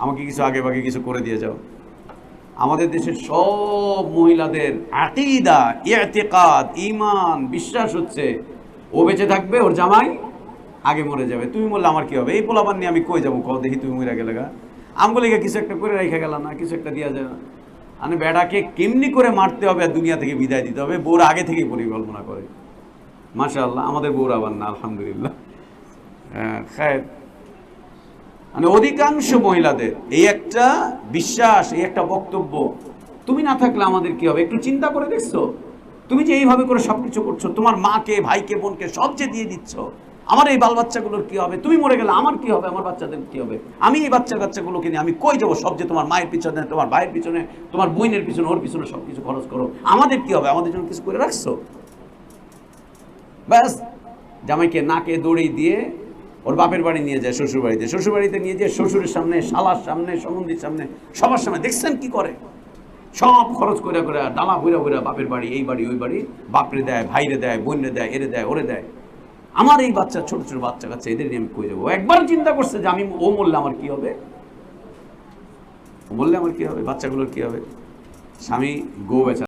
আমাকে কিছু আগে ভাগে কিছু করে দিয়ে যাও। আমাদের দেশের সব মহিলাদের আকীদা, ইতিকাদ, ঈমান, বিশ্বাস হচ্ছে ও বেঁচে থাকবে, ওর জামাই আগে মরে যাবে। তুমি বললে আমার কি হবে? এই পোলাপান নিয়ে আমি কই যাবো? কও দেখি, তুমি মরে গেলে গা, আমগুলিকে কিছু একটা করে রেখে গেলাম না, কিছু একটা দেওয়া যাবে। মানে বেড়াকে কেমনি করে মারতে হবে আর দুনিয়া থেকে বিদায় দিতে হবে, বউরা আগে থেকেই পরিকল্পনা করে। মাশাআল্লাহ, আমাদের বউরা আবার না, আলহামদুলিল্লাহ। খায়ের। মানে অধিকাংশ মহিলাদের এই একটা বিশ্বাস, এই একটা বক্তব্য, তুমি না থাকলে আমাদের কি হবে? একটু চিন্তা করে দেখছো? তুমি যে এইভাবে করে সবকিছু করছো, তোমার মাকে, ভাইকে, বোনকে সব যে দিয়ে দিচ্ছ, আমার এই বাল বাচ্চাগুলোর কি হবে? তুমি মরে গেলে আমার কি হবে? আমার বাচ্চাদের কি হবে? আমি এই বাচ্চাগুলোকে নিয়ে আমি কই যাবো? সব যে তোমার মায়ের পিছনে, তোমার ভাইয়ের পিছনে, তোমার বোনের পিছনে, ওর পিছনে সব কিছু খরচ করো, আমাদের কি হবে? আমাদের জন্য কিছু করে রাখছো? ব্যাস, জামাইকে নাকে দড়ি দিয়ে ওর বাপের বাড়ি নিয়ে যায়, শ্বশুর বাড়িতে, শ্বশুর বাড়িতে নিয়ে যায় শ্বশুরের সামনে, শালার সামনে, সম্বন্ধীর সামনে, সবার সামনে। দেখছেন কি করে? সব খরচ করে করে ডালা ভইরা ভইরা বাপের বাড়ি, এই বাড়ি, ওই বাড়ি, বাপরে দেয়, ভাইরে দেয়, বোনরে দেয়, এরে দেয়, ওরে দেয়। আমার এই বাচ্চা, ছোট ছোট বাচ্চা কাচ্চা, এদের নিয়ে আমি কই যাবো? একবার চিন্তা করছে যে আমি, ও মরলে আমার কি হবে? ও মরলে আমার কি হবে? বাচ্চাগুলোর কি হবে? স্বামী গো বেচা